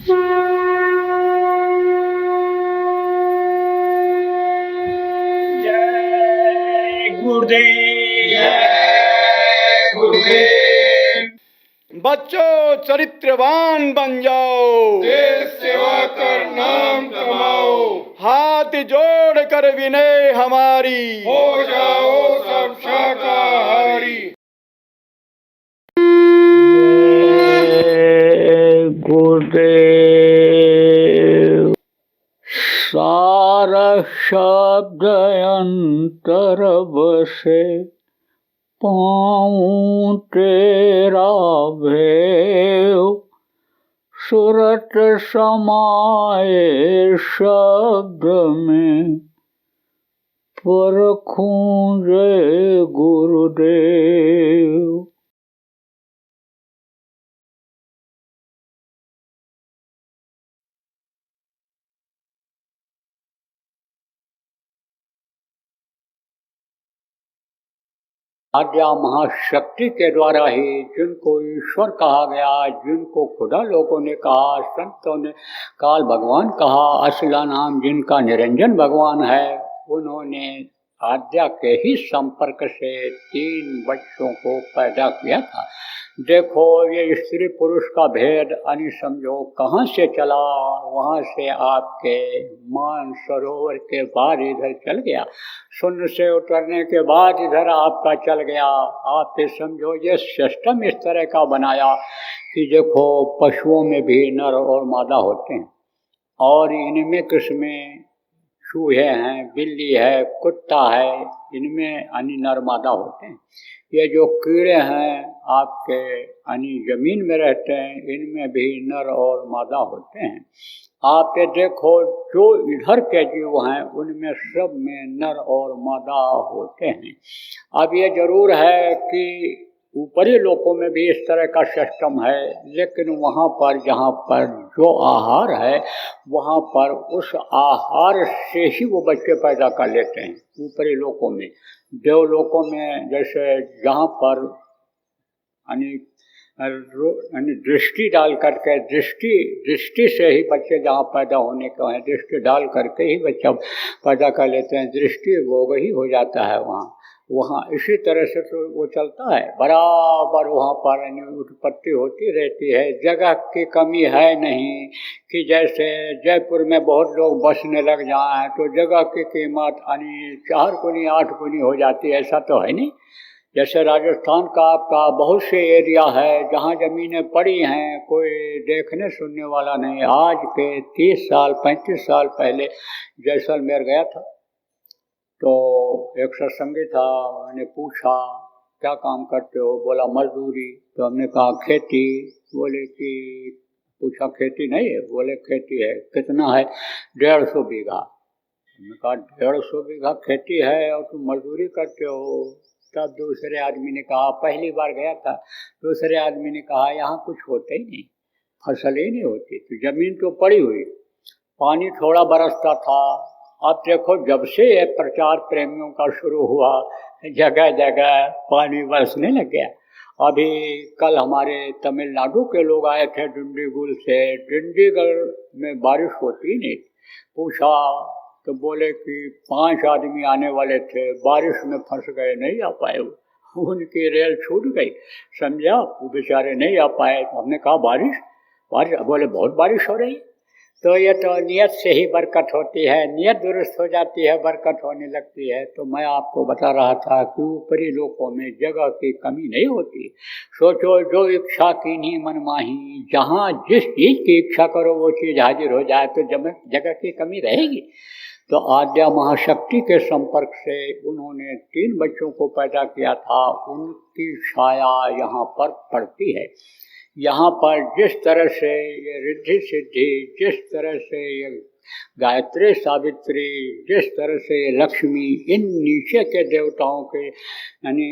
जय गुरुदेव, जय गुरुदेव। बच्चों चरित्रवान बन जाओ, देश सेवा कर नाम कमाओ, हाथ जोड़ कर विनय हमारी, हो जाओ सब शाकाहारी। गुरुदेव। सार शब्द अंतर बसे, पाऊँ तेरा भेव, सुरत समाए शब्द में, परखूं जय गुरुदेव। आद्या महाशक्ति के द्वारा ही जिनको ईश्वर कहा गया, जिनको खुदा लोगों ने कहा, संतों ने काल भगवान कहा, असला नाम जिनका निरंजन भगवान है, उन्होंने आद्या के ही संपर्क से 3 बच्चों को पैदा किया था। देखो ये स्त्री पुरुष का भेद अनि समझो कहाँ से चला, वहाँ से आपके मान सरोवर के बाद इधर चल गया, शून्य से उतरने के बाद इधर आपका चल गया। आप ये समझो ये सिस्टम इस तरह का बनाया कि देखो पशुओं में भी नर और मादा होते हैं, और इनमें किस्में चूहे हैं, बिल्ली है, कुत्ता है, इनमें अनि नर मादा होते हैं। ये जो कीड़े हैं आपके अनि जमीन में रहते हैं, इनमें भी नर और मादा होते हैं। आप ये देखो जो इधर के जीव हैं उनमें सब में नर और मादा होते हैं। अब ये जरूर है कि ऊपरी लोकों में भी इस तरह का सिस्टम है, लेकिन वहाँ पर जहाँ पर जो आहार है वहाँ पर उस आहार से ही वो बच्चे पैदा कर लेते हैं। ऊपरी लोकों में, देवलोकों में जैसे जहाँ पर दृष्टि डाल करके दृष्टि से ही बच्चे जहाँ पैदा होने को हैं, दृष्टि डाल करके ही बच्चा पैदा कर लेते हैं, दृष्टि भोग ही हो जाता है वहाँ इसी तरह से तो वो चलता है बराबर। वहाँ पर उत्पत्ति होती रहती है, जगह की कमी है नहीं कि जैसे जयपुर में बहुत लोग बसने लग जाएं तो जगह की कीमत 4 गुनी 8 गुनी हो जाती है, ऐसा तो है नहीं। जैसे राजस्थान का आपका बहुत से एरिया है जहाँ ज़मीनें पड़ी हैं, कोई देखने सुनने वाला नहीं। आज के 30 साल 35 साल पहले जैसलमेर गया था तो एक सत्संगी था, मैंने पूछा क्या काम करते हो, बोला मजदूरी। तो हमने कहा खेती, बोले कि पूछा खेती नहीं है, बोले खेती है। कितना है? 150 बीघा। हमने कहा 150 बीघा खेती है और तुम मजदूरी करते हो। तब दूसरे आदमी ने कहा, पहली बार गया था, दूसरे आदमी ने कहा यहाँ कुछ होता ही नहीं, फसल ही नहीं होती, तो ज़मीन तो पड़ी हुई, पानी थोड़ा बरसता था। अब देखो जब से ये प्रचार प्रेमियों का शुरू हुआ, जगह जगह पानी बरसने लग गया। अभी कल हमारे तमिलनाडु के लोग आए थे डिंडीगुल से, डिंडीगल में बारिश होती नहीं। पूछा तो बोले कि 5 आदमी आने वाले थे, बारिश में फंस गए, नहीं आ पाए, उनकी रेल छूट गई, समझा, वो बेचारे नहीं आ पाए। तो हमने कहा बारिश, बोले बहुत बारिश हो रही। तो ये तो नियत से ही बरकत होती है, नियत दुरुस्त हो जाती है, बरकत होने लगती है। तो मैं आपको बता रहा था कि ऊपरी लोकों में जगह की कमी नहीं होती। सोचो जो इच्छा कीन्ही मन माही, जहाँ जिस चीज़ की इच्छा करो वो चीज़ हाजिर हो जाए, तो जगह की कमी रहेगी। तो आद्या महाशक्ति के संपर्क से उन्होंने 3 बच्चों को पैदा किया था, उनकी छाया यहाँ पर पड़ती है। यहाँ पर जिस तरह से ये रिद्धि सिद्धि, जिस तरह से ये गायत्री सावित्री, जिस तरह से ये लक्ष्मी, इन नीचे के देवताओं के यानी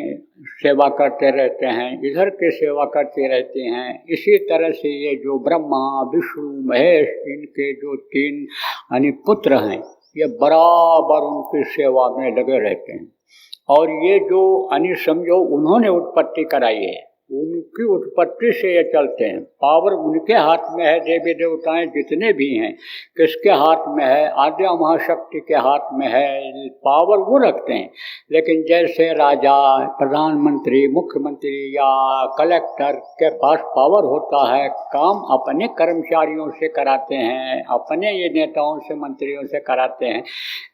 सेवा करते रहते हैं, इधर के सेवा करते रहते हैं, इसी तरह से ये जो ब्रह्मा विष्णु महेश, इनके जो 3 यानी पुत्र हैं, ये बराबर उनकी सेवा में लगे रहते हैं। और ये जो यानी समझो उन्होंने उत्पत्ति कराई है, उनकी उत्पत्ति से ये चलते हैं। पावर उनके हाथ में है। देवी देवताएं जितने भी हैं किसके हाथ में है? आद्या महाशक्ति के हाथ में है। पावर वो रखते हैं। लेकिन जैसे राजा, प्रधानमंत्री, मुख्यमंत्री या कलेक्टर के पास पावर होता है, काम अपने कर्मचारियों से कराते हैं, अपने ये नेताओं से, मंत्रियों से कराते हैं।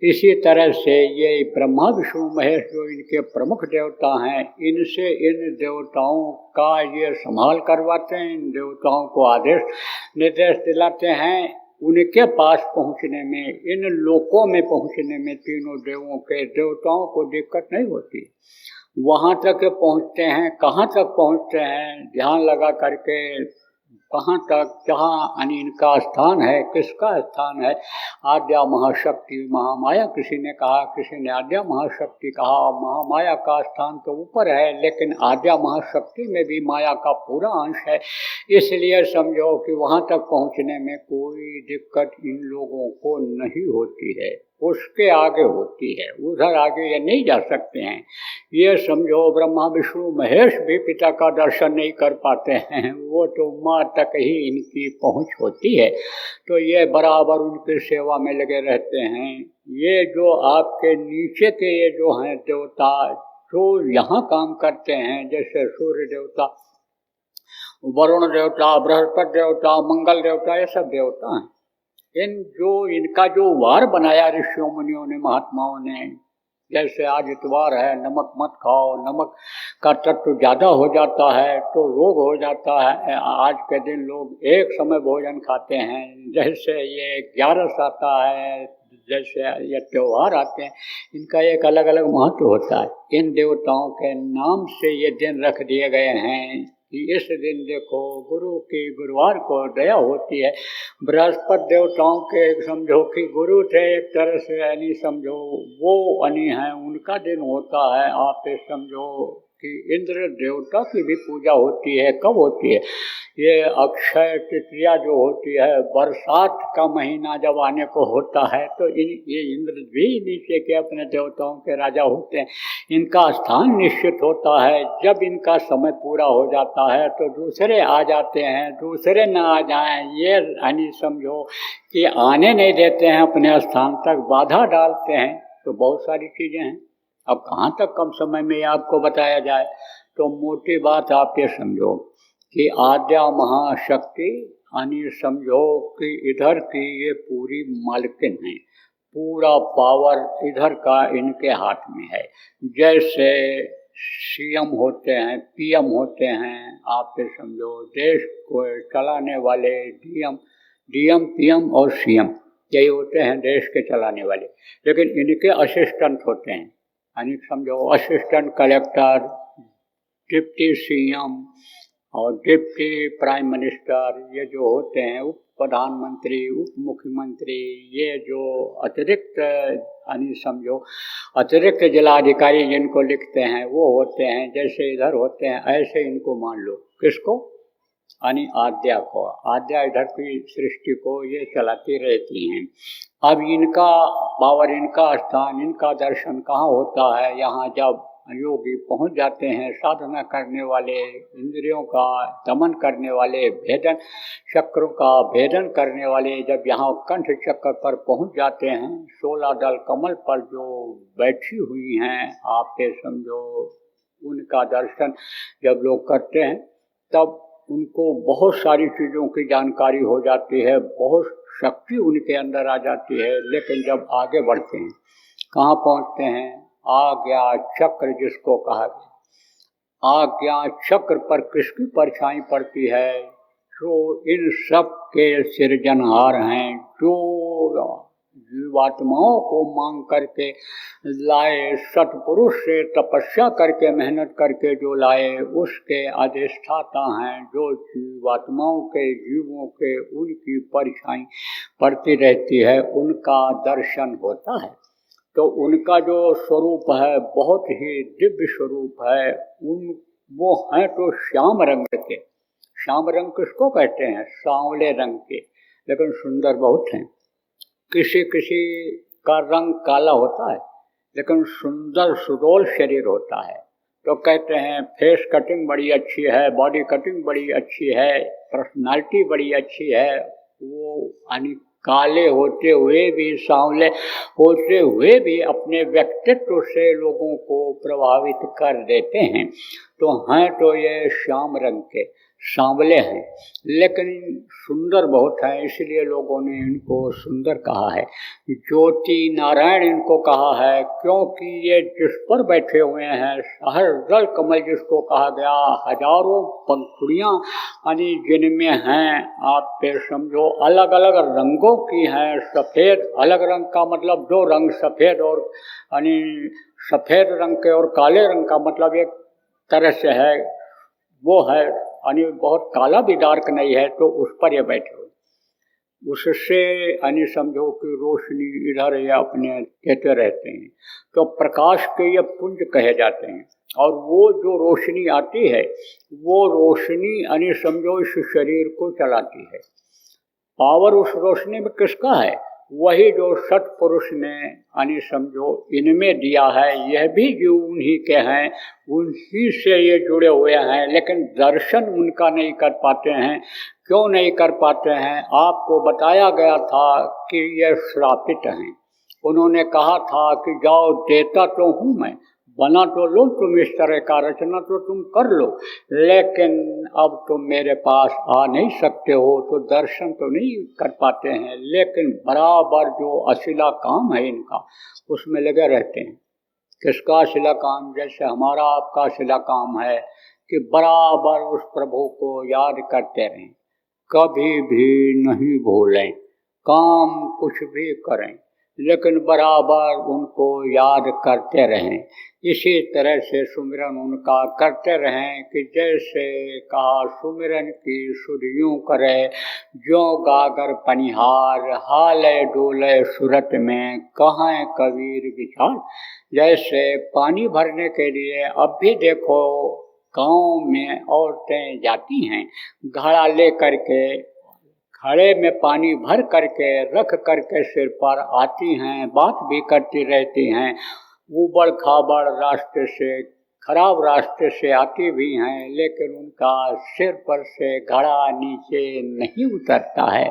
इसी तरह से ये ब्रह्मा विष्णु महेश जो इनके प्रमुख देवता हैं, इनसे इन देवताओं का ये संभाल करवाते हैं, इन देवताओं को आदेश निर्देश दिलाते हैं। उनके पास पहुंचने में, इन लोकों में पहुंचने में तीनों देवताओं को दिक्कत नहीं होती। वहाँ तक पहुँचते हैं। कहाँ तक पहुँचते हैं? ध्यान लगा करके कहाँ तक? जहाँ इनका स्थान है। किसका स्थान है? आद्या महाशक्ति महामाया। किसी ने कहा, किसी ने आद्या महाशक्ति कहा। महामाया का स्थान तो ऊपर है, लेकिन आद्या महाशक्ति में भी माया का पूरा अंश है। इसलिए समझो कि वहाँ तक पहुँचने में कोई दिक्कत इन लोगों को नहीं होती है, उसके आगे होती है। उधर आगे ये नहीं जा सकते हैं। ये समझो ब्रह्मा विष्णु महेश भी पिता का दर्शन नहीं कर पाते हैं, वो तो माँ तक ही इनकी पहुँच होती है। तो ये बराबर उनकी सेवा में लगे रहते हैं। ये जो आपके नीचे के ये जो हैं देवता, जो यहाँ काम करते हैं, जैसे सूर्य देवता, वरुण देवता, बृहस्पति देवता, मंगल देवता, ये सब देवता हैं। इनका जो वार बनाया ऋषियों मुनियों ने, महात्माओं ने, जैसे आज इतवार है, नमक मत खाओ, नमक का तत्व ज़्यादा हो जाता है तो रोग हो जाता है। आज के दिन लोग एक समय भोजन खाते हैं। जैसे ये 11 आता है, जैसे ये त्यौहार आते हैं, इनका एक अलग अलग महत्व होता है। इन देवताओं के नाम से ये दिन रख दिए गए हैं कि इस दिन देखो गुरु की, गुरुवार को दया होती है। बृहस्पति देवताओं के समझो कि गुरु थे एक तरह से, यानी समझो वो अनी हैं, उनका दिन होता है। आप समझो कि इंद्र देवता की भी पूजा होती है। कब होती है? ये अक्षय तृतीया जो होती है, बरसात का महीना जब आने को होता है, तो ये इंद्र भी नीचे के अपने देवताओं के राजा होते हैं। इनका स्थान निश्चित होता है। जब इनका समय पूरा हो जाता है तो दूसरे आ जाते हैं, दूसरे ना आ जाएं, ये यानी समझो कि आने नहीं देते हैं अपने स्थान तक, बाधा डालते हैं। तो बहुत सारी चीज़ें हैं। अब कहाँ तक कम समय में आपको बताया जाए, तो मोटी बात आप ये समझो कि आद्या महाशक्ति यानी समझो कि इधर की ये पूरी मालकिन है। पूरा पावर इधर का इनके हाथ में है। जैसे सीएम होते हैं, पीएम होते हैं, आप ये समझो देश को चलाने वाले डीएम, पीएम और सीएम, यही होते हैं देश के चलाने वाले। लेकिन इनके असिस्टेंट होते हैं, यानी समझो असिस्टेंट कलेक्टर, डिप्टी सीएम और डिप्टी प्राइम मिनिस्टर, ये जो होते हैं उप प्रधानमंत्री, उप मुख्यमंत्री, ये जो अतिरिक्त यानी समझो अतिरिक्त जिलाधिकारी जिनको लिखते हैं वो होते हैं। जैसे इधर होते हैं ऐसे इनको मान लो। किसको? यानी आद्या को। आद्या इधर की सृष्टि को ये चलाती रहती हैं। अब इनका पावर, इनका स्थान, इनका दर्शन कहाँ होता है? यहाँ जब योगी पहुँच जाते हैं, साधना करने वाले, इंद्रियों का दमन करने वाले, भेदन चक्रों का भेदन करने वाले, जब यहाँ कंठ चक्र पर पहुँच जाते हैं, 16 दल कमल पर जो बैठी हुई हैं, आप ये समझो उनका दर्शन जब लोग करते हैं तब उनको बहुत सारी चीज़ों की जानकारी हो जाती है, बहुत शक्ति उनके अंदर आ जाती है। लेकिन जब आगे बढ़ते हैं, कहाँ पहुँचते हैं? आज्ञा चक्र जिसको कहा गया। आज्ञा चक्र पर किसकी परछाई पड़ती है? जो इन सब के सृजनहार हैं, जो जीवात्माओं को मांग करके लाए, सतपुरुष से तपस्या करके मेहनत करके जो लाए, उसके अधिष्ठाता हैं। जो जीवात्माओं के, जीवों के, उनकी परछाई पड़ती रहती है, उनका दर्शन होता है। तो उनका जो स्वरूप है बहुत ही दिव्य स्वरूप है। वो हैं तो श्याम रंग के। श्याम रंग किसको कहते हैं? सांवले रंग के, लेकिन सुंदर बहुत हैं। किसी किसी का रंग काला होता है, लेकिन सुंदर सुडौल शरीर होता है। तो कहते हैं फेस कटिंग बड़ी अच्छी है, बॉडी कटिंग बड़ी अच्छी है, पर्सनालिटी बड़ी अच्छी है। वो यानी काले होते हुए भी, सांवले होते हुए भी अपने व्यक्तित्व से लोगों को प्रभावित कर देते हैं। तो हैं तो ये श्याम रंग के, सांवले हैं, लेकिन सुंदर बहुत हैं, इसलिए लोगों ने इनको सुंदर कहा है। ज्योति नारायण इनको कहा है, क्योंकि ये जिस पर बैठे हुए हैं, सहस्र कमल जिसको कहा गया, हजारों पंखुड़ियाँ यानी जिनमें हैं, आप फिर समझो अलग अलग रंगों की हैं। सफ़ेद अलग रंग का मतलब दो रंग, सफ़ेद और यानी सफ़ेद रंग के और काले रंग का मतलब एक तरह से है, वो है यानी बहुत काला भी डार्क नहीं है, तो उस पर ये बैठे हुए, उससे यानी समझो कि रोशनी इधर या अपने देते रहते हैं। तो प्रकाश के ये पुंज कहे जाते हैं। और वो जो रोशनी आती है, वो रोशनी यानी समझो इस शरीर को चलाती है। पावर उस रोशनी में किसका है? वही जो सत्पुरुष ने यानी समझो इनमें दिया है। यह भी जो उन्हीं के हैं, उन्हीं से ये जुड़े हुए हैं, लेकिन दर्शन उनका नहीं कर पाते हैं। क्यों नहीं कर पाते हैं? आपको बताया गया था कि ये श्रापित हैं। उन्होंने कहा था कि जाओ, देता तो हूँ मैं, बना तो लो तुम, इस तरह का रचना तो तुम कर लो, लेकिन अब तुम मेरे पास आ नहीं सकते हो, तो दर्शन तो नहीं कर पाते हैं। लेकिन बराबर जो अशिला काम है इनका, उसमें लगे रहते हैं। किसका अशिला काम? जैसे हमारा आपका अशिला काम है कि बराबर उस प्रभु को याद करते रहें, कभी भी नहीं भूलें, काम कुछ भी करें लेकिन बराबर उनको याद करते रहें। इसी तरह से सुमिरन उनका करते रहें कि जैसे कहा, सुमिरन की सुध यूं करे, जो गागर पनिहार, हाले डोले सूरत में, कहाँ कबीर विचार। जैसे पानी भरने के लिए अब भी देखो गाँव में औरतें जाती हैं, घड़ा ले करके, घड़े में पानी भर करके रख करके सिर पर आती हैं, बात भी करती रहती हैं। ऊबड़ खाबड़ रास्ते से, खराब रास्ते से आती भी हैं, लेकिन उनका सिर पर से घड़ा नीचे नहीं उतरता है।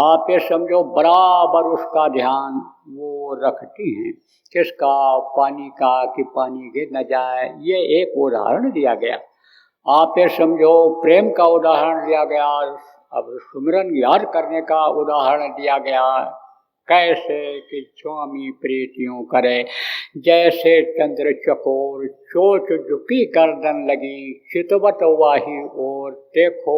आप ये समझो बराबर उसका ध्यान वो रखती हैं। किसका? पानी का, कि पानी गिर न जाए। ये एक उदाहरण दिया गया। आप ये समझो प्रेम का उदाहरण दिया गया। अब सुमिरन याद करने का उदाहरण दिया गया। कैसे कि स्वामी प्रीतियों करे, जैसे चंद्र चकोर, चोच झुकी गर्दन लगी, चितवत वाही और देखो,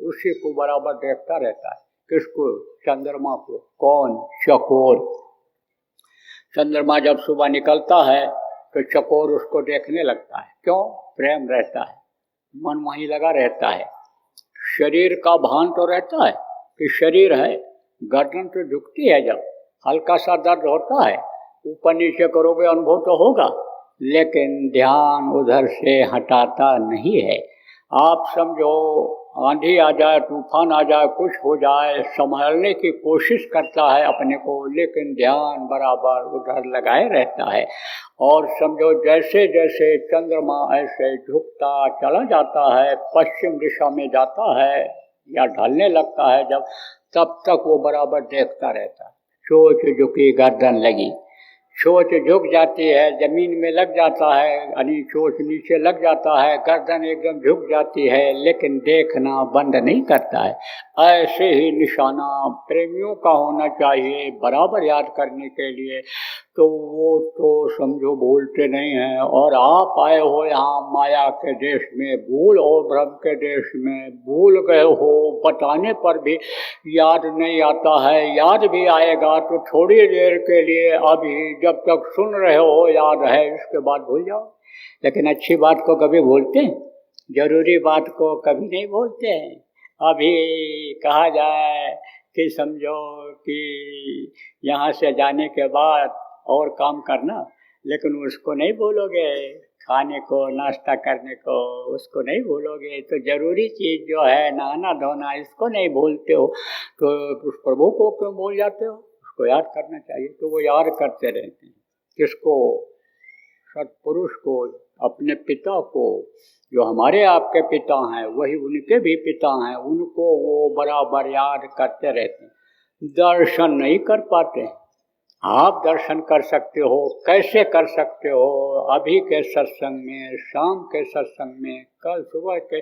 उसी को बराबर देखता रहता है। किसको? चंद्रमा को। कौन? चकोर। चंद्रमा जब सुबह निकलता है तो चकोर उसको देखने लगता है। क्यों? प्रेम रहता है, मन वहीं लगा रहता है। शरीर का भान तो रहता है कि शरीर है, गर्दन तो झुकती है, जब हल्का सा दर्द होता है, ऊपर नीचे करोगे अनुभव तो होगा, लेकिन ध्यान उधर से हटाता नहीं है। आप समझो आंधी आ जाए, तूफान आ जाए, कुछ हो जाए, संभालने की कोशिश करता है अपने को, लेकिन ध्यान बराबर उधर लगाए रहता है। और समझो जैसे जैसे चंद्रमा ऐसे झुकता चला जाता है, पश्चिम दिशा में जाता है या ढलने लगता है जब, तब तक वो बराबर देखता रहता है। सोच झुकी गर्दन लगी, सोच झुक जाती है, जमीन में लग जाता है, यानी सोच नीचे लग जाता है, गर्दन एकदम झुक जाती है, लेकिन देखना बंद नहीं करता है। ऐसे ही निशाना प्रेमियों का होना चाहिए बराबर याद करने के लिए। तो वो तो समझो भूलते नहीं हैं। और आप आए हो यहाँ माया के देश में, भूल और भ्रम के देश में, भूल गए हो, बताने पर भी याद नहीं आता है। याद भी आएगा तो थोड़ी देर के लिए, अभी जब तक सुन रहे हो याद है, इसके बाद भूल जाओ। लेकिन अच्छी बात को कभी भूलते हैं? जरूरी बात को कभी नहीं भूलते हैं। अभी कहा जाए कि समझो कि यहाँ से जाने के बाद और काम करना, लेकिन उसको नहीं भूलोगे, खाने को, नाश्ता करने को, उसको नहीं भूलोगे। तो जरूरी चीज़ जो है नहाना धोना, इसको नहीं भूलते हो, तो उस प्रभु को क्यों भूल जाते हो? उसको याद करना चाहिए। तो वो याद करते रहते हैं। किसको? सत्पुरुष को, अपने पिता को, जो हमारे आपके पिता हैं वही उनके भी पिता हैं, उनको वो बराबर याद करते रहते हैं। दर्शन नहीं कर पाते। आप दर्शन कर सकते हो, कैसे कर सकते हो? अभी के सत्संग में, शाम के सत्संग में, कल सुबह के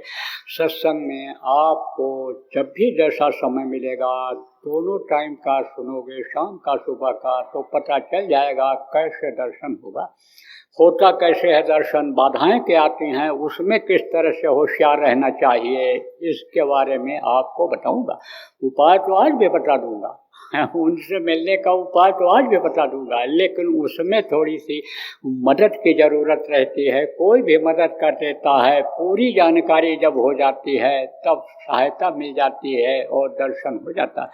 सत्संग में आपको जब भी जैसा समय मिलेगा दोनों टाइम का सुनोगे, शाम का सुबह का, तो पता चल जाएगा कैसे दर्शन होगा। होता कैसे है दर्शन, बाधाएं क्या आती हैं, उसमें किस तरह से होशियार रहना चाहिए, इसके बारे में आपको बताऊंगा। उपाय तो आज भी बता दूंगा, उनसे मिलने का उपाय तो आज भी बता दूंगा, लेकिन उसमें थोड़ी सी मदद की ज़रूरत रहती है। कोई भी मदद कर देता है, पूरी जानकारी जब हो जाती है तब सहायता मिल जाती है और दर्शन हो जाता है।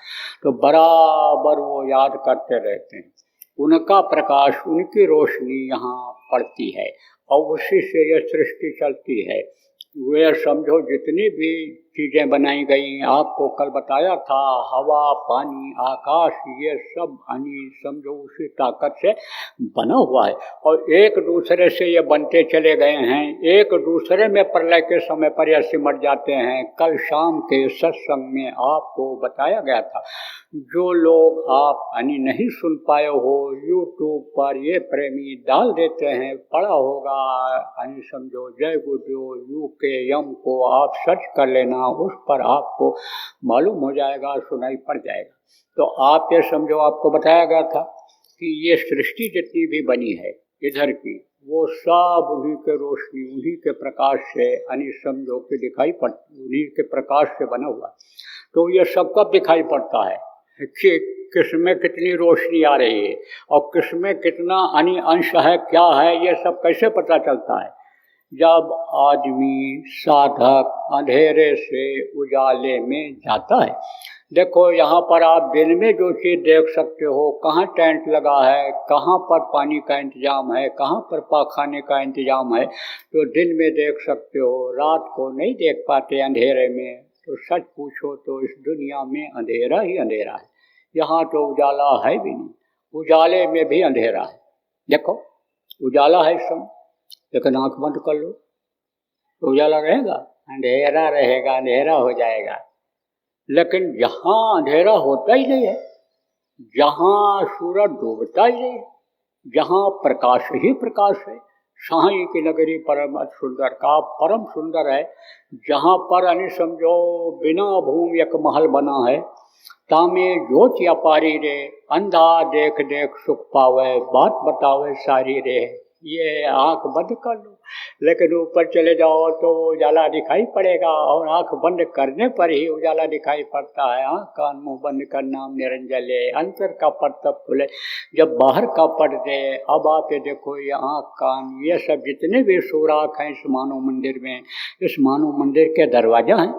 तो बराबर वो याद करते रहते हैं, उनका प्रकाश, उनकी रोशनी यहाँ पड़ती है और उसी से ये सृष्टि चलती है। वे समझो जितनी भी चीज़ें बनाई गई, आपको कल बताया था, हवा, पानी, आकाश, ये सब समझो उसी ताकत से बना हुआ है और एक दूसरे से ये बनते चले गए हैं, एक दूसरे में प्रलय के समय पर यह सिमट जाते हैं। कल शाम के सत्संग में आपको बताया गया था। जो लोग आप नहीं सुन पाए हो, यूट्यूब पर ये प्रेमी डाल देते हैं, पढ़ा होगा समझो जय गुरुदेव UKM को आप सर्च कर लेना, उस पर आपको मालूम हो जाएगा, सुनाई पड़ जाएगा। तो आप ये समझो, आपको बताया गया था कि ये सृष्टि जितनी भी बनी है इधर की, वो सब उन्हीं के रोशनी, उन्हीं के प्रकाश से समझो कि दिखाई पड़ती, उन्हीं के प्रकाश से बना हुआ। तो ये सब कब दिखाई पड़ता है कि किसमें कितनी रोशनी आ रही है और किसमें कितना अंश है, क्या है, ये सब कैसे पता चलता है? जब आदमी साधक अंधेरे से उजाले में जाता है। देखो यहाँ पर आप दिन में जो चीज़ देख सकते हो, कहाँ टेंट लगा है, कहाँ पर पानी का इंतजाम है, कहाँ पर पाखाने का इंतजाम है, तो दिन में देख सकते हो, रात को नहीं देख पाते अंधेरे में। तो सच पूछो तो इस दुनिया में अंधेरा ही अंधेरा है, यहाँ तो उजाला है भी नहीं, उजाले में भी अंधेरा है। देखो उजाला है इस समय, लेकिन आँख बंद कर लो तो उजाला रहेगा, अंधेरा रहेगा, अंधेरा हो जाएगा। लेकिन जहाँ अंधेरा होता ही नहीं है, जहाँ सूरज डूबता ही नहीं है, जहाँ प्रकाश ही प्रकाश है, साई की नगरी परम सुंदर का परम सुंदर है, जहाँ पर समझो बिना भूमि एक महल बना है, तामे ज्योति अपारी रे, अंधा देख देख सुख पावे, बात बतावे सारी रे। ये आँख बंद कर लो, लेकिन ऊपर चले जाओ तो उजाला दिखाई पड़ेगा, और आँख बंद करने पर ही उजाला दिखाई पड़ता है। आँख कान मुंह बंद कर नाम निरंजन ले, अंतर का पट तब खुले जब बाहर का पट दे। अब आप ये देखो, ये आँख कान ये सब जितने भी सुराख हैं इस मानव मंदिर में, इस मानव मंदिर के दरवाजा हैं,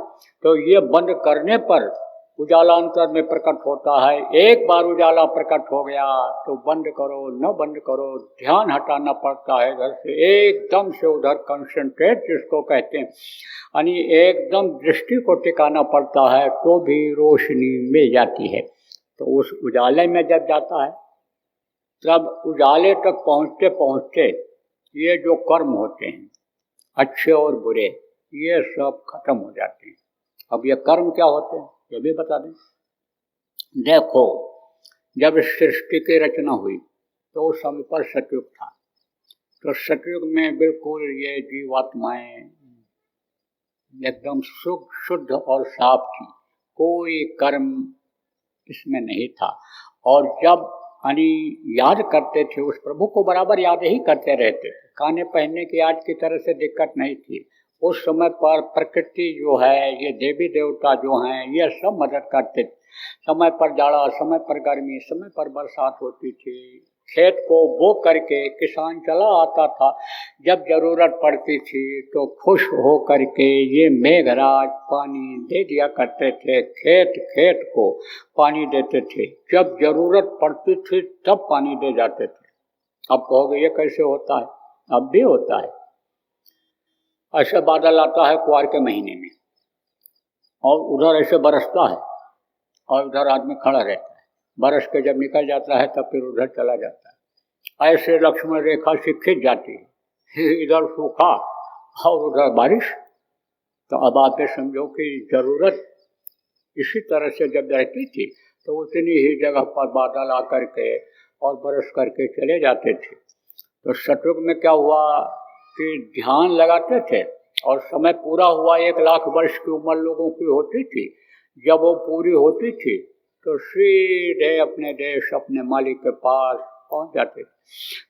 तो ये बंद करने पर उजाला अंतर में प्रकट होता है। एक बार उजाला प्रकट हो गया तो बंद करो न बंद करो, ध्यान हटाना पड़ता है इधर से एकदम से उधर, कंसंट्रेट जिसको कहते हैं, यानी एकदम दृष्टि को टिकाना पड़ता है, तो भी रोशनी मिल जाती है। तो उस उजाले में जब जाता है, तब उजाले तक पहुँचते पहुँचते ये जो कर्म होते हैं अच्छे और बुरे, ये सब खत्म हो जाते हैं। अब ये कर्म क्या होते हैं ये भी बता दें। देखो, जब सृष्टि की रचना हुई तो उस समय पर सतयुग था, तो सतयुग में बिल्कुल ये जीवात्माएं एकदम शुद्ध और साफ थी, कोई कर्म इसमें नहीं था। और जब याद करते थे उस प्रभु को, बराबर याद ही करते रहते थे, खाने पहनने की आज की तरह से दिक्कत नहीं थी। उस समय पर प्रकृति जो है, ये देवी देवता जो हैं, ये सब मदद करते थे। समय पर जाड़ा, समय पर गर्मी, समय पर बरसात होती थी। खेत को बो करके किसान चला आता था, जब जरूरत पड़ती थी तो खुश हो करके ये मेघराज पानी दे दिया करते थे, खेत खेत को पानी देते थे, जब जरूरत पड़ती थी तब पानी दे जाते थे। अब कहोगे ये कैसे होता है? अब भी होता है। ऐसे बादल आता है कुआर के महीने में, और उधर ऐसे बरसता है और उधर आदमी खड़ा रहता है, बरस के जब निकल जाता है तब फिर उधर चला जाता है। ऐसे लक्ष्मण रेखा से खिंच जाती है, इधर सूखा और उधर बारिश। तो अब आप ये समझो कि ज़रूरत इसी तरह से जब रहती थी तो उतनी ही जगह पर बादल आकर के और बरस करके चले जाते थे। तो सतयुग में क्या हुआ कि ध्यान लगाते थे और समय पूरा हुआ, 1,00,000 वर्ष की उम्र लोगों की होती थी। जब वो पूरी होती थी तो सीधे अपने देश अपने मालिक के पास पहुंच जाते थे,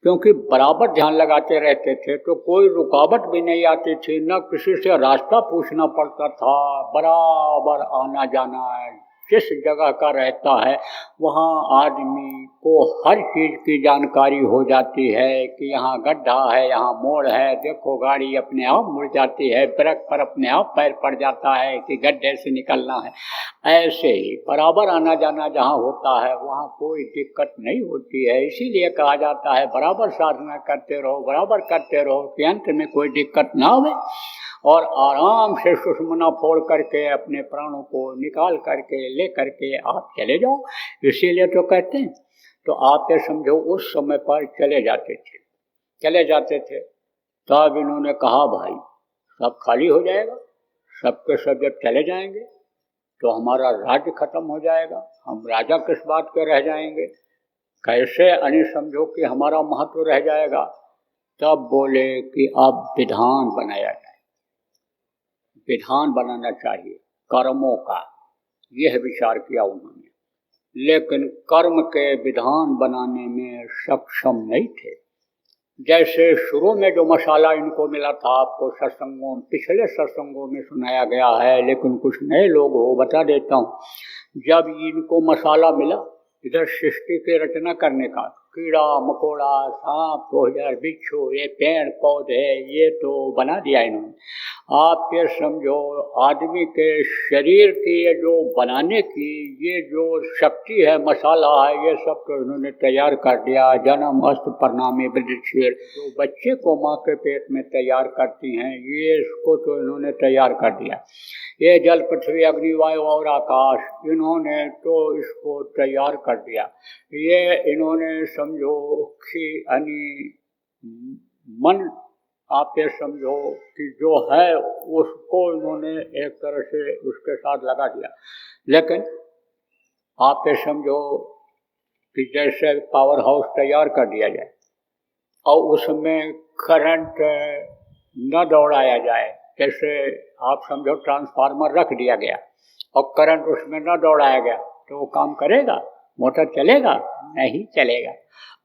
क्योंकि बराबर ध्यान लगाते रहते थे तो कोई रुकावट भी नहीं आती थी, न किसी से रास्ता पूछना पड़ता था। बराबर आना जाना है, जिस जगह का रहता है वहाँ आदमी को हर चीज़ की जानकारी हो जाती है कि यहाँ गड्ढा है, यहाँ मोड़ है, देखो गाड़ी अपने आप मुड़ जाती है, ब्रेक पर अपने आप पैर पड़ जाता है कि गड्ढे से निकलना है। ऐसे ही बराबर आना जाना जहाँ होता है वहाँ कोई दिक्कत नहीं होती है। इसीलिए कहा जाता है बराबर साधना करते रहो, बराबर करते रहो कि अंत में कोई दिक्कत ना हो और आराम से सुषुम्ना फोड़ करके अपने प्राणों को निकाल करके ले करके आप चले जाओ। इसीलिए तो कहते हैं। तो आप ये समझो उस समय पर चले जाते थे। तब इन्होंने कहा भाई सब खाली हो जाएगा, सबके सब जब चले जाएंगे तो हमारा राज्य खत्म हो जाएगा, हम राजा किस बात के रह जाएंगे, कैसे अनि समझो कि हमारा महत्व रह जाएगा। तब बोले कि अब विधान बनाया जाए, विधान बनाना चाहिए कर्मों का, यह विचार किया उन्होंने। लेकिन कर्म के विधान बनाने में सक्षम नहीं थे। जैसे शुरू में जो मसाला इनको मिला था, आपको सत्संगों पिछले सत्संगों में सुनाया गया है, लेकिन कुछ नए लोग हो बता देता हूँ। जब इनको मसाला मिला इधर सृष्टि की रचना करने का, कीड़ा मकोड़ा सांप 2000 बिच्छू ये पेड़ पौधे ये तो बना दिया इन्होंने। आप ये समझो आदमी के शरीर की ये जो बनाने की ये जो शक्ति है, मसाला है, ये सब तो इन्होंने तैयार कर दिया। जन्म अस्त परिणामी वृद्धिशील, जो बच्चे को माँ के पेट में तैयार करती हैं ये इसको तो इन्होंने तैयार कर दिया। ये जल पृथ्वी अग्नि वायु और आकाश इन्होंने तो इसको तैयार कर दिया। ये इन्होंने समझो कि मन आप ये समझो कि जो है उसको इन्होंने एक तरह से उसके साथ लगा दिया। लेकिन आप ये समझो कि जैसे पावर हाउस तैयार कर दिया जाए और उसमें करंट न दौड़ाया जाए, जैसे आप समझो ट्रांसफार्मर रख दिया गया और करंट उसमें न दौड़ाया गया तो वो काम करेगा, मोटर चलेगा? नहीं चलेगा।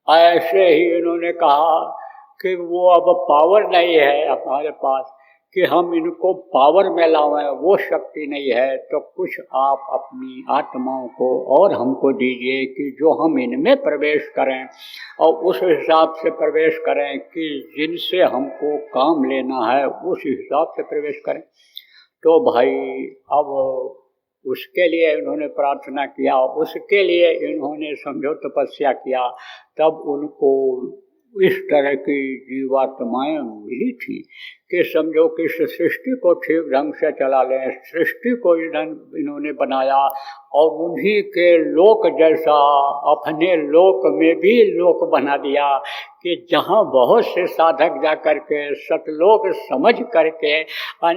ऐसे ही इन्होंने कहा कि वो अब पावर नहीं है हमारे पास कि हम इनको पावर में लाएं, वो शक्ति नहीं है, तो कुछ आप अपनी आत्माओं को और हमको दीजिए कि जो हम इनमें प्रवेश करें और उस हिसाब से प्रवेश करें कि जिनसे हमको काम लेना है उस हिसाब से प्रवेश करें। तो भाई अब उसके लिए इन्होंने प्रार्थना किया, उसके लिए इन्होंने समझो तपस्या किया, तब उनको इस तरह की जीवात्माएं मिली थी कि समझो कि सृष्टि को ठीक ढंग से चला लें। सृष्टि को इन्होंने बनाया और उन्हीं के लोक जैसा अपने लोक में भी लोक बना दिया कि जहाँ बहुत से साधक जा करके सतलोक समझ करके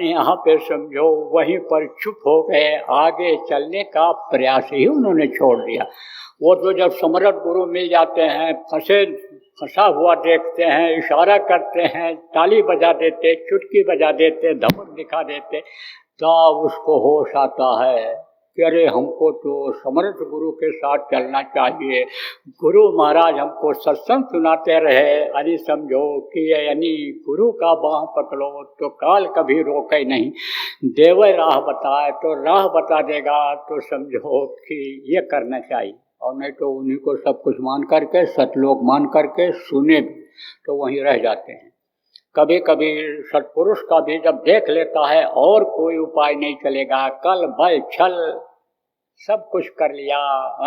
यहाँ पे समझो वहीं पर चुप हो गए, आगे चलने का प्रयास ही उन्होंने छोड़ दिया। वो तो जब समर्थ गुरु मिल जाते हैं, फंसा हुआ देखते हैं, इशारा करते हैं, ताली बजा देते, चुटकी बजा देते, धमक दिखा देते, तब उसको होश आता है कि अरे हमको तो समर्थ गुरु के साथ चलना चाहिए। गुरु महाराज हमको सत्संग सुनाते रहे, अरे समझो कि यानी गुरु का बाह पकड़ो तो काल कभी रोके नहीं, देव राह बताए तो राह बता देगा, तो समझो कि ये करना चाहिए। और नहीं तो उन्हीं को सब कुछ मान करके सतलोक मान करके सुने भी तो वहीं रह जाते हैं। कभी कभी सत्पुरुष का भी जब देख लेता है और कोई उपाय नहीं चलेगा, कल बल छल सब कुछ कर लिया,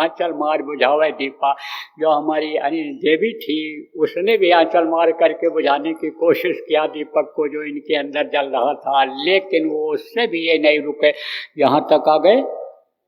आंचल मार बुझावे दीपा, जो हमारी अनिल देवी थी उसने भी आंचल मार करके बुझाने की कोशिश किया दीपक को जो इनके अंदर जल रहा था, लेकिन वो उससे भी ये नहीं रुके, यहाँ तक आ गए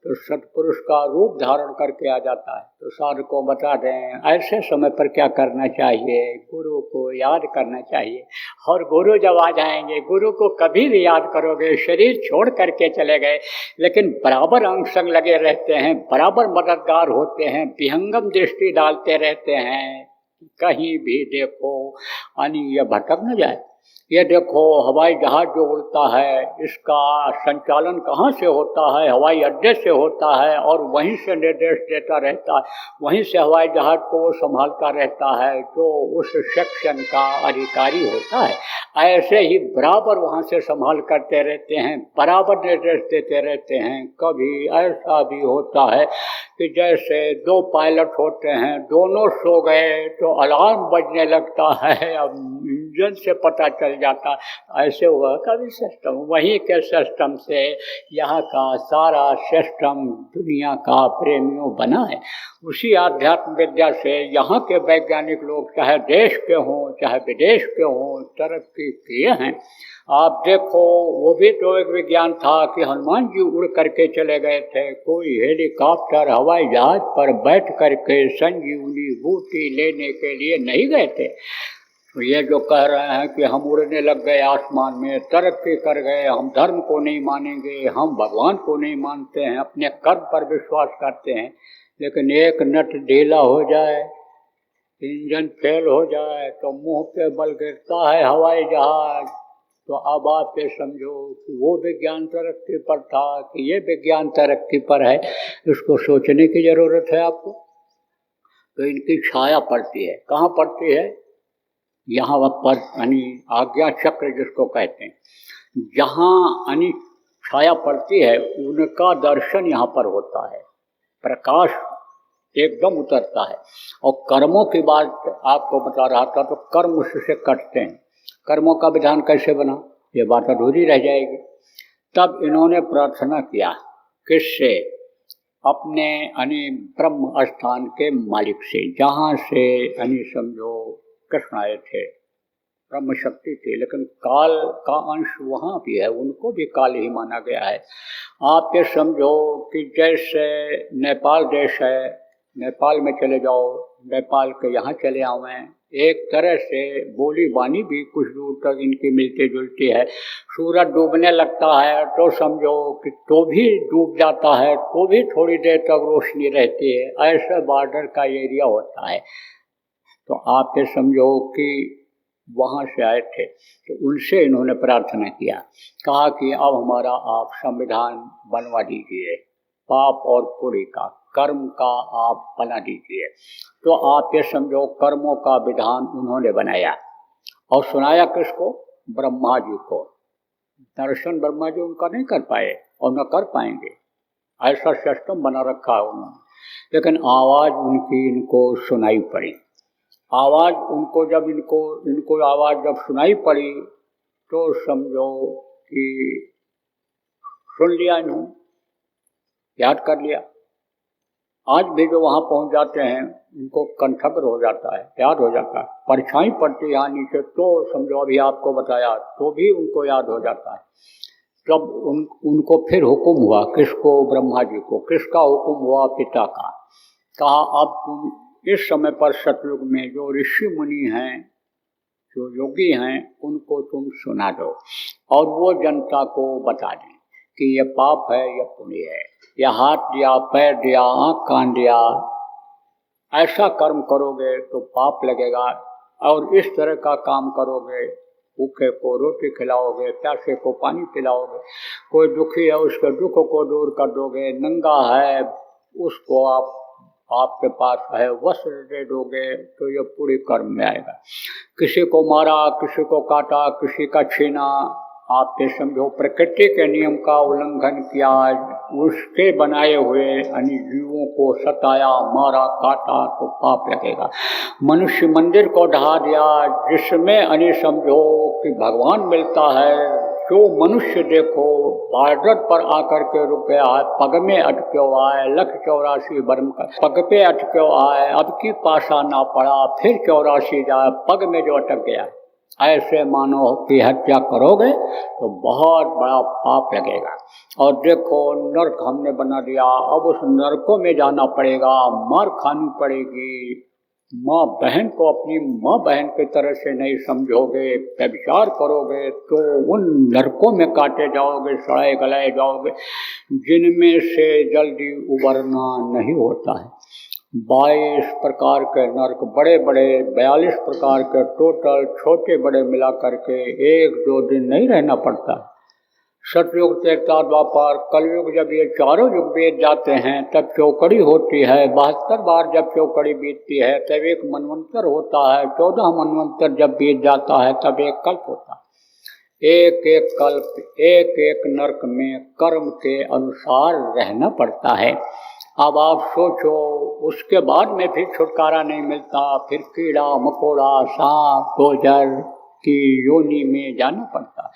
तो सत्पुरुष का रूप धारण करके आ जाता है। तो साधु को बता दें ऐसे समय पर क्या करना चाहिए, गुरु को याद करना चाहिए। और गुरु जब आ जाएंगे, गुरु को कभी भी याद करोगे, शरीर छोड़ करके चले गए लेकिन बराबर अंग संग लगे रहते हैं, बराबर मददगार होते हैं, विहंगम दृष्टि डालते रहते हैं, कहीं भी देखो यानी ये भटक न जाए। ये देखो हवाई जहाज जो उड़ता है, इसका संचालन कहाँ से होता है? हवाई अड्डे से होता है और वहीं से निर्देश देता रहता है, वहीं से हवाई जहाज को वो संभालता रहता है जो उस सेक्शन का अधिकारी होता है। ऐसे ही बराबर वहाँ से संभाल करते रहते हैं, बराबर निर्देश देते रहते हैं। कभी ऐसा भी होता है कि जैसे दो पायलट होते हैं, दोनों सो गए तो अलार्म बजने लगता है, अब इंजन से पता चल जाता है। ऐसे हुआ कभी सिस्टम, वहीं के सिस्टम से यहाँ का सारा सिस्टम दुनिया का प्रेमियों बना है। उसी आध्यात्म विद्या से यहाँ के वैज्ञानिक लोग चाहे देश के हों चाहे विदेश के हों तरक्की किए हैं। आप देखो वो भी तो एक विज्ञान था कि हनुमान जी उड़ करके चले गए थे, कोई हेलीकॉप्टर हवाई जहाज पर बैठ करके संजीवनी बूटी लेने के लिए नहीं गए थे। तो ये जो कह रहे हैं कि हम उड़ने लग गए आसमान में, तरक्की कर गए, हम धर्म को नहीं मानेंगे, हम भगवान को नहीं मानते हैं, अपने कर्म पर विश्वास करते हैं, लेकिन एक नट ढीला हो जाए, इंजन फेल हो जाए तो मुंह पे बल गिरता है हवाई जहाज। तो अब आप ये समझो कि वो विज्ञान तरक्की पर था कि ये विज्ञान तरक्की पर है, इसको सोचने की ज़रूरत है आपको। तो इनकी छाया पड़ती है, कहाँ पड़ती है? यहाँ पर यानी आज्ञा चक्र जिसको कहते हैं, जहाँ यानी छाया पड़ती है उनका दर्शन यहाँ पर होता है, प्रकाश एकदम उतरता है। और कर्मों की बात आपको बता रहा था, तो कर्म उससे कटते हैं। कर्मों का विधान कैसे बना, ये बात अधूरी रह जाएगी। तब इन्होंने प्रार्थना किया किससे? अपने यानी ब्रह्म स्थान के मालिक से, जहाँ से यानी समझो कृष्ण आए थे, ब्रह्म शक्ति थी, लेकिन काल का अंश वहाँ भी है, उनको भी काल ही माना गया है। आप ये समझो कि जैसे नेपाल देश है, नेपाल में चले जाओ, नेपाल के यहाँ चले आवें, एक तरह से बोली बानी भी कुछ दूर तक इनकी मिलती जुलती है। सूरज डूबने लगता है तो समझो कि तो भी डूब जाता है, तो भी थोड़ी देर तक रोशनी रहती है, ऐसा बॉर्डर का एरिया होता है। तो आप ये समझो कि वहाँ से आए थे, तो उनसे इन्होंने प्रार्थना किया, कहा कि अब हमारा आप संविधान बनवा दीजिए, पाप और पुण्य का, कर्म का आप बना दीजिए। तो आप ये समझो कर्मों का विधान उन्होंने बनाया और सुनाया किसको? ब्रह्मा जी को। दर्शन ब्रह्मा जी उनका नहीं कर पाए और न कर पाएंगे, ऐसा सिस्टम बना रखा है उन्होंने, लेकिन आवाज़ उनकी इनको सुनाई पड़ी। आवाज़ उनको जब इनको आवाज़ जब सुनाई पड़ी तो समझो कि सुन लिया, इन्होंने याद कर लिया। आज भी जो वहाँ पहुँच जाते हैं उनको कंठग्र हो जाता है, याद हो जाता है, परछाई पड़ती है यहाँ नीचे, तो समझो अभी आपको बताया तो भी उनको याद हो जाता है। तब उनको फिर हुक्म हुआ, किसको? ब्रह्मा जी को। किसका हुक्म हुआ? पिता का। कहा अब तुम इस समय पर सतयुग में जो ऋषि मुनि हैं, जो योगी हैं, उनको तुम सुना दो और वो जनता को बता दें कि ये पाप है, ये पुण्य है, या हाथ दिया, पैर दिया, आँख कान दिया, ऐसा कर्म करोगे तो पाप लगेगा, और इस तरह का काम करोगे, भूखे को रोटी खिलाओगे, प्यासे को पानी पिलाओगे, कोई दुखी है उसके दुख को दूर कर दोगे, नंगा है उसको आपके पास है वस्त्र दे दोगे, तो ये पूरी कर्म में आएगा। किसी को मारा, किसी को काटा, किसी का छीना, आप ये समझो प्रकृति के नियम का उल्लंघन किया, उसके बनाए हुए अन्य जीवों को सताया, मारा, काटा, तो पाप लगेगा। मनुष्य मंदिर को ढहा दिया जिसमें अन्य समझो कि भगवान मिलता है, जो मनुष्य देखो बॉर्डर पर आकर के रुक गया है, पग में अटके हुआ है, 184 बर्म का पग पे अटके हुआ है, अब की पासा ना पड़ा, फिर 84 जाए, पग में जो अटक गया है, ऐसे मानव की हत्या करोगे तो बहुत बड़ा पाप लगेगा। और देखो नरक हमने बना दिया, अब उस नरकों में जाना पड़ेगा, मार खानी पड़ेगी। माँ बहन को अपनी माँ बहन की तरह से नहीं समझोगे, व्यभिचार करोगे तो उन नरकों में काटे जाओगे, सड़ाए गलाए जाओगे, जिनमें से जल्दी उबरना नहीं होता है। 22 प्रकार के नरक, बड़े बड़े 42 प्रकार के टोटल, छोटे बड़े मिला करके 1-2 दिन नहीं रहना पड़ता। सतयुग, त्रेता, द्वापर, कलयुग जब ये चारों युग बीत जाते हैं तब चौकड़ी होती है। 72 बार जब चौकड़ी बीतती है तब एक मनवंतर होता है। 14 मनवंतर जब बीत जाता है तब एक कल्प होता है। एक एक कल्प, एक एक नरक में कर्म के अनुसार रहना पड़ता है। अब आप सोचो, उसके बाद में फिर छुटकारा नहीं मिलता, फिर कीड़ा मकोड़ा, सांप, गोजर की योनि में जाना पड़ता।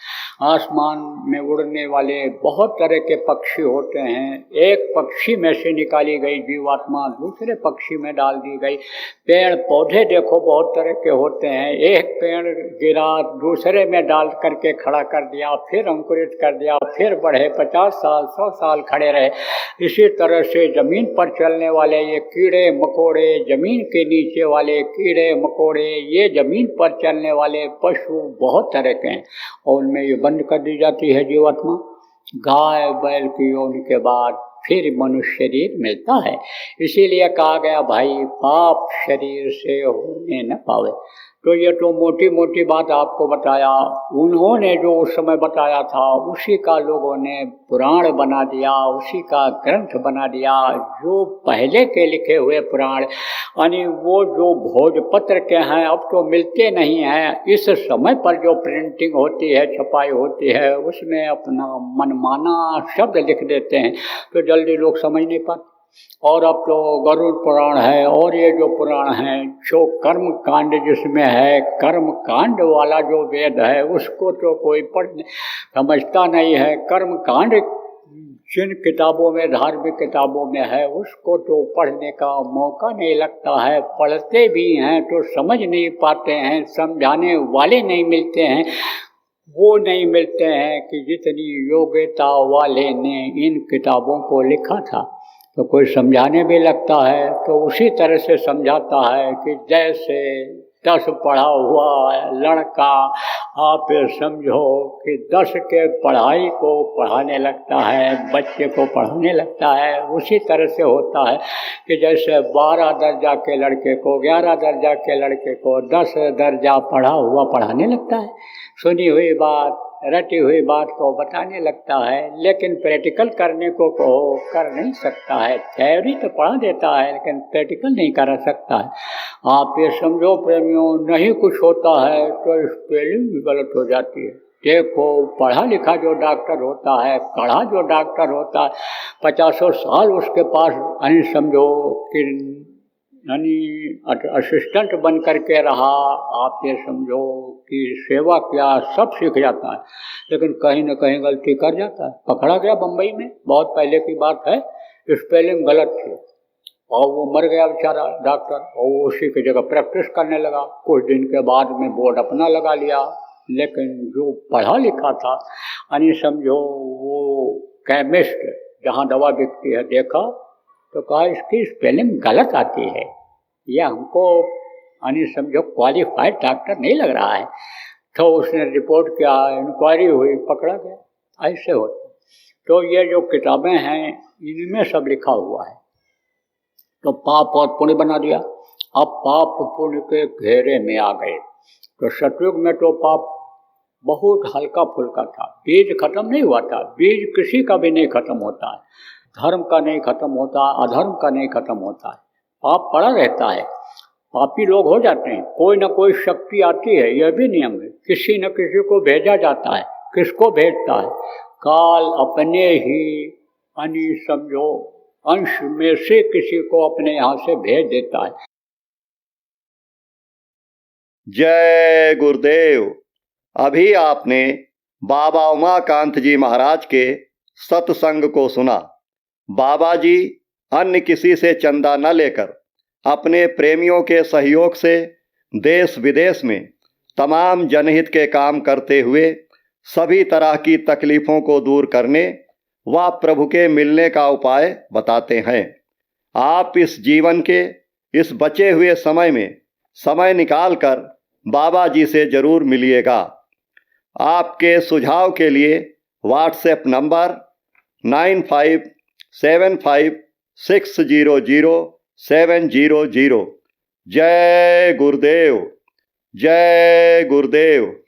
आसमान में उड़ने वाले बहुत तरह के पक्षी होते हैं। एक पक्षी में से निकाली गई जीवात्मा दूसरे पक्षी में डाल दी गई। पेड़ पौधे देखो बहुत तरह के होते हैं। एक पेड़ गिरा, दूसरे में डाल करके खड़ा कर दिया, फिर अंकुरित कर दिया, फिर बढ़े, 50 साल 100 साल खड़े रहे। इसी तरह से जमीन पर चलने वाले ये कीड़े मकोड़े, जमीन के नीचे वाले कीड़े मकोड़े, ये जमीन पर चलने वाले पशु बहुत तरह के हैं और उनमें ये बंद कर दी जाती है जीवात्मा। गाय बैल की योनि के बाद फिर मनुष्य शरीर मिलता है। इसीलिए कहा गया भाई पाप शरीर से होने न पावे। तो ये तो मोटी मोटी बात आपको बताया। उन्होंने जो उस समय बताया था उसी का लोगों ने पुराण बना दिया, उसी का ग्रंथ बना दिया। जो पहले के लिखे हुए पुराण यानी वो जो भोजपत्र के हैं अब तो मिलते नहीं हैं। इस समय पर जो प्रिंटिंग होती है, छपाई होती है, उसमें अपना मनमाना शब्द लिख देते हैं तो जल्दी लोग समझ नहीं पाते। और अब तो गरुड़ पुराण है और ये जो पुराण है, जो कर्म कांड जिसमें है, कर्म कांड वाला जो वेद है उसको तो कोई समझता नहीं है। कर्म कांड जिन किताबों में, धार्मिक किताबों में है, उसको तो पढ़ने का मौका नहीं लगता है। पढ़ते भी हैं तो समझ नहीं पाते हैं, समझाने वाले नहीं मिलते हैं। वो नहीं मिलते हैं कि जितनी योग्यता वाले ने इन किताबों को लिखा था। तो कोई समझाने भी लगता है तो उसी तरह से समझाता है कि जैसे 10 पढ़ा हुआ लड़का आप समझो कि 10 के पढ़ाई को पढ़ाने लगता है, बच्चे को पढ़ाने लगता है। उसी तरह से होता है कि जैसे 12 दर्जा के लड़के को, 11 दर्जा के लड़के को 10 दर्जा पढ़ा हुआ पढ़ाने लगता है। सुनी हुई बात, रटी हुई बात को बताने लगता है, लेकिन प्रैक्टिकल करने को कहो कर नहीं सकता है। थ्योरी तो पढ़ा देता है लेकिन प्रैक्टिकल नहीं कर सकता है। आप ये समझो प्रेमियों, नहीं कुछ होता है तो स्पेलिंग भी गलत हो जाती है। देखो पढ़ा लिखा जो डॉक्टर होता है, पढ़ा जो डॉक्टर होता है, 50 साल उसके पास यानी समझो कि यानी असिस्टेंट बन करके रहा, आप ये समझो कि सेवा किया, सब सीख जाता है, लेकिन कहीं ना कहीं गलती कर जाता है। पकड़ा गया बम्बई में, बहुत पहले की बात है, स्पेलिंग गलत थी और वो मर गया बेचारा डॉक्टर, और वो उसी की जगह प्रैक्टिस करने लगा। कुछ दिन के बाद में बोर्ड अपना लगा लिया, लेकिन जो पढ़ा लिखा था यानी समझो वो केमिस्ट जहाँ दवा बिकती है देखा तो कहा इसकी स्पेलिंग गलत आती है, यह हमको यानी समझो क्वालिफाइड डॉक्टर नहीं लग रहा है। तो उसने रिपोर्ट किया, इंक्वायरी हुई, पकड़ा गया। ऐसे होते तो ये जो किताबें हैं इनमें सब लिखा हुआ है। तो पाप और पुण्य बना दिया। अब पाप पुण्य के घेरे में आ गए। तो सतयुग में तो पाप बहुत हल्का फुल्का था, बीज खत्म नहीं हुआ था। बीज किसी का भी नहीं खत्म होता है, धर्म का नहीं खत्म होता, अधर्म का नहीं खत्म होता है, पाप पड़ा रहता है। पापी लोग हो जाते हैं, कोई ना कोई शक्ति आती है, यह भी नियम है। किसी न किसी को भेजा जाता है। किसको भेजता है? काल अपने ही यानी समझो अंश में से किसी को अपने यहाँ से भेज देता है। जय गुरुदेव। अभी आपने बाबा उमाकांत जी महाराज के सत्संग को सुना। बाबा जी अन्य किसी से चंदा न लेकर अपने प्रेमियों के सहयोग से देश विदेश में तमाम जनहित के काम करते हुए सभी तरह की तकलीफ़ों को दूर करने व प्रभु के मिलने का उपाय बताते हैं। आप इस जीवन के इस बचे हुए समय में समय निकालकर बाबा जी से ज़रूर मिलिएगा। आपके सुझाव के लिए व्हाट्सएप नंबर 9575600700। जय गुरुदेव, जय गुरुदेव।